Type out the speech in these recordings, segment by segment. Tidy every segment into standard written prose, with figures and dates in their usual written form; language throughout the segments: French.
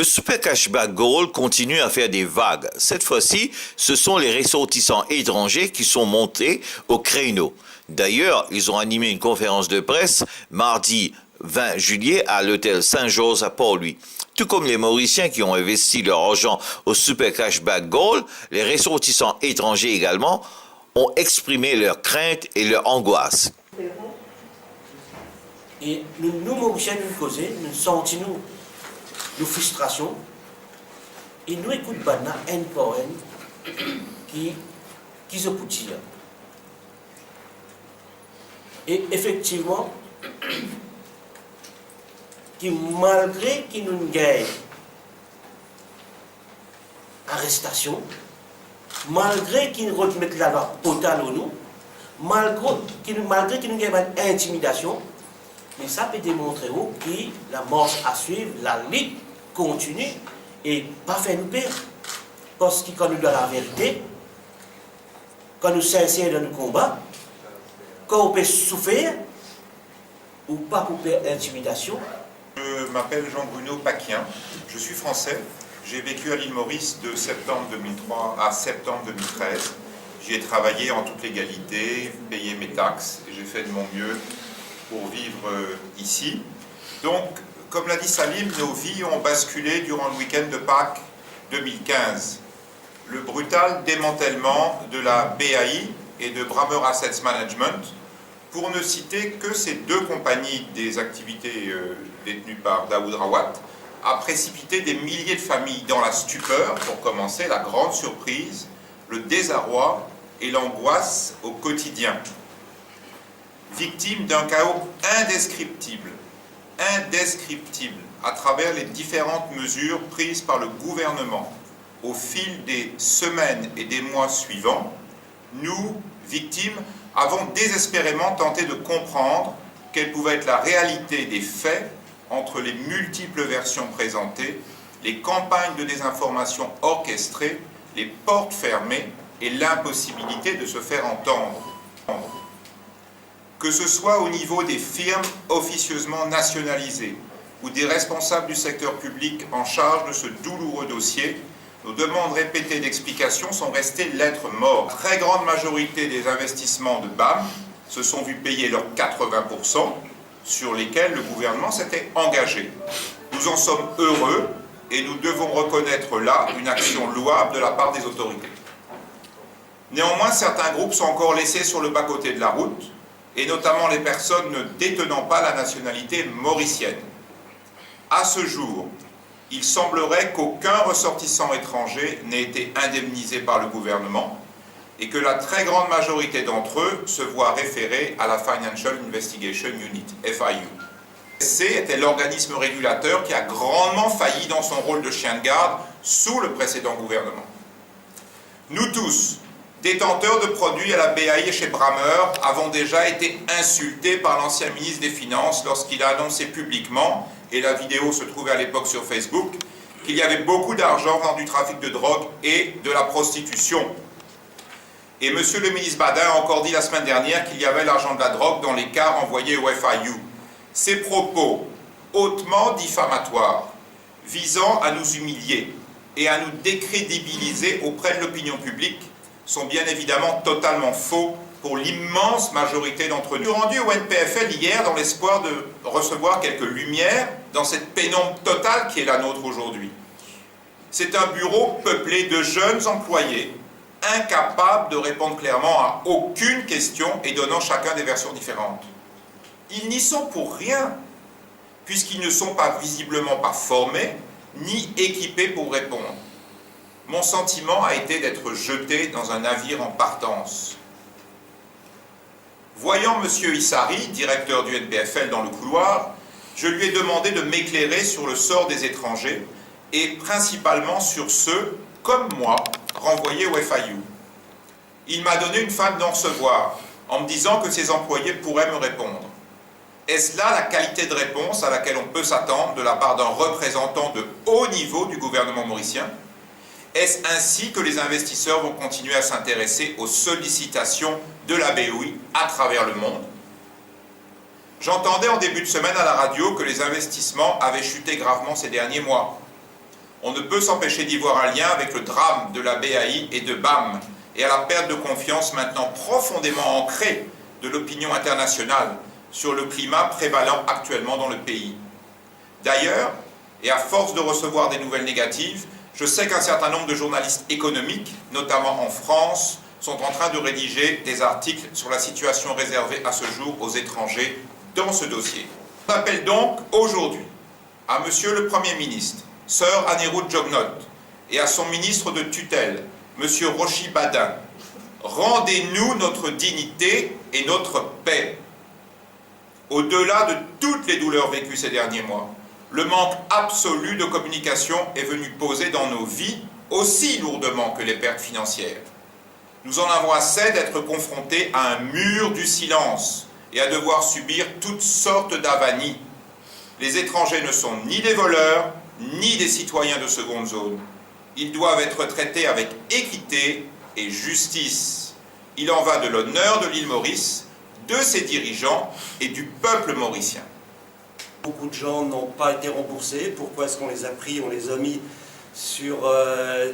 Le Super Cashback Gold continue à faire des vagues. Cette fois-ci, ce sont les ressortissants étrangers qui sont montés au créneau. D'ailleurs, ils ont animé une conférence de presse mardi 20 juillet à l'hôtel Saint-Georges à Port-Louis. Tout comme les Mauriciens qui ont investi leur argent au Super Cashback Gold, les ressortissants étrangers également ont exprimé leurs craintes et leurs angoisses. Et nous Mauriciens, nous causons, nous sentons nos frustrations et nous écoutons maintenant un par un qui se poutille. Et effectivement, qui malgré qu'il nous gagne arrestation, malgré qu'il remette la loi totale au nous, malgré qu'il nous gagne intimidation, mais ça peut démontrer que la marche à suivre, la lutte continue et pas faire nous perdre. Parce que quand nous donne la vérité, quand nous sommes sincères dans nos combats, quand on peut souffrir, ou pas pour perdre l'intimidation. Je m'appelle Jean-Bruno Paquien, je suis français. J'ai vécu à l'île Maurice de septembre 2003 à septembre 2013. J'y ai travaillé en toute légalité, payé mes taxes et j'ai fait de mon mieux pour vivre ici. Donc, comme l'a dit Salim, nos vies ont basculé durant le week-end de Pâques 2015. Le brutal démantèlement de la BAI et de Brammer Assets Management, pour ne citer que ces deux compagnies des activités détenues par Daoud Rawat, a précipité des milliers de familles dans la stupeur, pour commencer, la grande surprise, le désarroi et l'angoisse au quotidien. Victimes d'un chaos indescriptible à travers les différentes mesures prises par le gouvernement au fil des semaines et des mois suivants, nous, victimes, avons désespérément tenté de comprendre quelle pouvait être la réalité des faits entre les multiples versions présentées, les campagnes de désinformation orchestrées, les portes fermées et l'impossibilité de se faire entendre. Que ce soit au niveau des firmes officieusement nationalisées ou des responsables du secteur public en charge de ce douloureux dossier, nos demandes répétées d'explications sont restées lettres mortes. La très grande majorité des investissements de BAM se sont vus payer leurs 80% sur lesquels le gouvernement s'était engagé. Nous en sommes heureux et nous devons reconnaître là une action louable de la part des autorités. Néanmoins, certains groupes sont encore laissés sur le bas-côté de la route, et notamment les personnes ne détenant pas la nationalité mauricienne. À ce jour, il semblerait qu'aucun ressortissant étranger n'ait été indemnisé par le gouvernement et que la très grande majorité d'entre eux se voient référés à la Financial Investigation Unit, FIU. FSC était l'organisme régulateur qui a grandement failli dans son rôle de chien de garde sous le précédent gouvernement. Nous tous, détenteurs de produits à la BAI et chez Brammer, avons déjà été insultés par l'ancien ministre des Finances lorsqu'il a annoncé publiquement, et la vidéo se trouvait à l'époque sur Facebook, qu'il y avait beaucoup d'argent dans du trafic de drogue et de la prostitution. Et monsieur le ministre Badin a encore dit la semaine dernière qu'il y avait l'argent de la drogue dans les cars envoyés au FIU. Ces propos hautement diffamatoires, visant à nous humilier et à nous décrédibiliser auprès de l'opinion publique, sont bien évidemment totalement faux pour l'immense majorité d'entre nous. Je suis rendu au NPFL hier dans l'espoir de recevoir quelques lumières dans cette pénombre totale qui est la nôtre aujourd'hui. C'est un bureau peuplé de jeunes employés, incapables de répondre clairement à aucune question et donnant chacun des versions différentes. Ils n'y sont pour rien, puisqu'ils ne sont visiblement pas formés, ni équipés pour répondre. Mon sentiment a été d'être jeté dans un navire en partance. Voyant M. Issari, directeur du NPFL dans le couloir, je lui ai demandé de m'éclairer sur le sort des étrangers et principalement sur ceux, comme moi, renvoyés au FIU. Il m'a donné une fin de non-recevoir en me disant que ses employés pourraient me répondre. Est-ce là la qualité de réponse à laquelle on peut s'attendre de la part d'un représentant de haut niveau du gouvernement mauricien ? Est-ce ainsi que les investisseurs vont continuer à s'intéresser aux sollicitations de la BOI à travers le monde? J'entendais en début de semaine à la radio que les investissements avaient chuté gravement ces derniers mois. On ne peut s'empêcher d'y voir un lien avec le drame de la BAI et de BAM, et à la perte de confiance maintenant profondément ancrée de l'opinion internationale sur le climat prévalant actuellement dans le pays. D'ailleurs, et à force de recevoir des nouvelles négatives, je sais qu'un certain nombre de journalistes économiques, notamment en France, sont en train de rédiger des articles sur la situation réservée à ce jour aux étrangers dans ce dossier. On appelle donc aujourd'hui à Monsieur le Premier ministre, Sir Anirudh Jugnauth, et à son ministre de tutelle, Monsieur Roshi Badin, rendez-nous notre dignité et notre paix. Au-delà de toutes les douleurs vécues ces derniers mois, le manque absolu de communication est venu poser dans nos vies aussi lourdement que les pertes financières. Nous en avons assez d'être confrontés à un mur du silence et à devoir subir toutes sortes d'avanies. Les étrangers ne sont ni des voleurs, ni des citoyens de seconde zone. Ils doivent être traités avec équité et justice. Il en va de l'honneur de l'île Maurice, de ses dirigeants et du peuple mauricien. Beaucoup de gens n'ont pas été remboursés. Pourquoi est-ce qu'on les a pris? On les a mis sur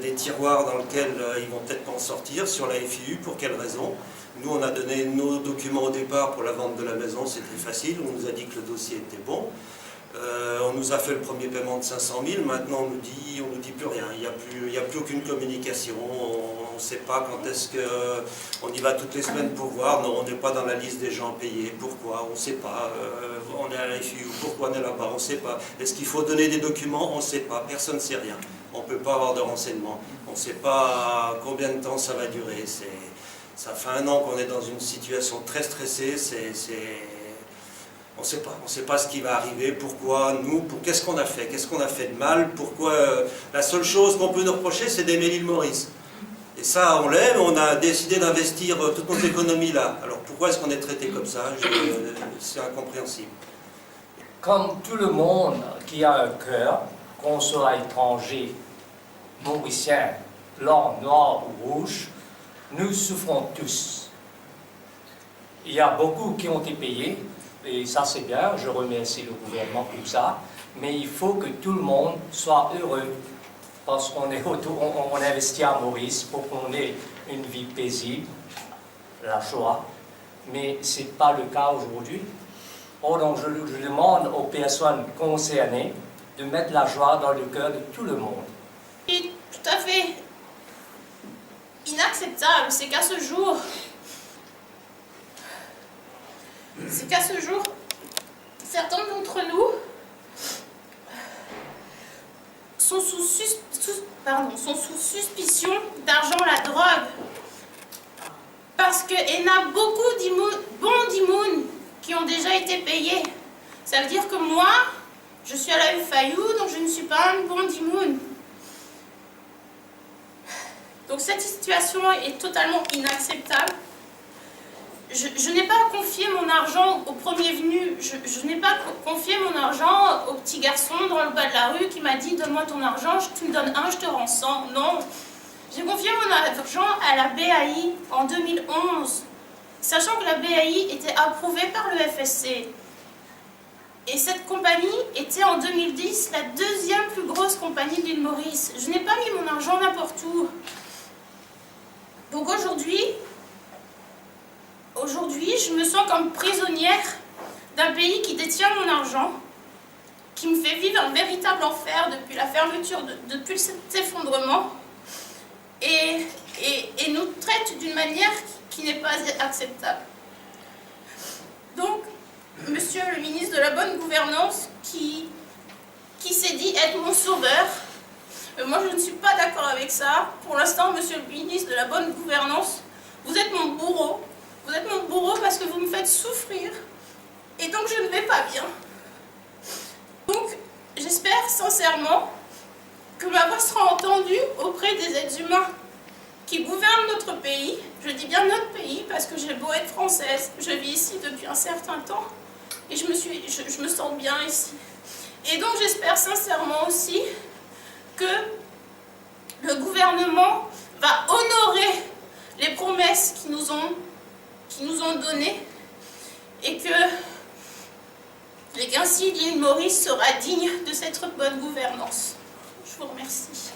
des tiroirs dans lesquels ils vont peut-être pas en sortir, sur la FIU. Pour quelle raison? Nous, on a donné nos documents au départ pour la vente de la maison, c'était facile. On nous a dit que le dossier était bon. On nous a fait le premier paiement de 500 000. Maintenant, on nous dit plus rien. Il n'y a plus aucune communication. On ne sait pas quand est-ce qu'on y va toutes les semaines pour voir. Non, on n'est pas dans la liste des gens payés. Pourquoi? On ne sait pas. On est à la FIU. Pourquoi on est là-bas? On ne sait pas. Est-ce qu'il faut donner des documents? On ne sait pas. Personne ne sait rien. On ne peut pas avoir de renseignements. On ne sait pas combien de temps ça va durer. Ça fait 1 an qu'on est dans une situation très stressée. On ne sait pas ce qui va arriver, pourquoi, qu'est-ce qu'on a fait de mal, pourquoi... la seule chose qu'on peut nous reprocher, c'est d'aimer l'île Maurice. Et ça, on l'aime, on a décidé d'investir toutes nos économies là. Alors pourquoi est-ce qu'on est traité comme ça? C'est incompréhensible. Comme tout le monde qui a un cœur, qu'on soit étranger, mauricien, blanc, noir ou rouge, nous souffrons tous. Il y a beaucoup qui ont été payés, et ça c'est bien, je remercie le gouvernement pour ça, mais il faut que tout le monde soit heureux, parce qu'on on investit à Maurice pour qu'on ait une vie paisible, la joie, mais ce n'est pas le cas aujourd'hui. Donc je demande aux personnes concernées de mettre la joie dans le cœur de tout le monde. Et tout à fait inacceptable, c'est qu'à ce jour, certains d'entre nous sont sous suspicion d'argent à la drogue. Parce qu'il y en a beaucoup bons d'Imoun qui ont déjà été payés. Ça veut dire que moi, je suis à la FIU, donc je ne suis pas un bon d'Imoun. Donc cette situation est totalement inacceptable. Je n'ai pas confié mon argent au premier venu, je n'ai pas confié mon argent au petit garçon dans le bas de la rue qui m'a dit « Donne-moi ton argent, tu me donnes 1, je te rends 100 ». Non, j'ai confié mon argent à la BAI en 2011, sachant que la BAI était approuvée par le FSC. Et cette compagnie était en 2010 la 2e plus grosse compagnie de l'île Maurice. Je n'ai pas mis mon argent n'importe où. Donc aujourd'hui, je me sens comme prisonnière d'un pays qui détient mon argent, qui me fait vivre un véritable enfer depuis la fermeture, depuis cet effondrement, et nous traite d'une manière qui n'est pas acceptable. Donc, Monsieur le ministre de la Bonne Gouvernance, qui s'est dit être mon sauveur, moi je ne suis pas d'accord avec ça. Pour l'instant, Monsieur le ministre de la Bonne Gouvernance, vous êtes mon bourreau. Vous êtes mon bourreau parce que vous me faites souffrir. Et donc je ne vais pas bien. Donc j'espère sincèrement que ma voix sera entendue auprès des êtres humains qui gouvernent notre pays. Je dis bien notre pays parce que j'ai beau être française, je vis ici depuis un certain temps et je me sens bien ici. Et donc j'espère sincèrement aussi que le gouvernement va honorer les promesses qui nous ont données et qu'ainsi l'île Maurice sera digne de cette bonne gouvernance. Je vous remercie. Merci.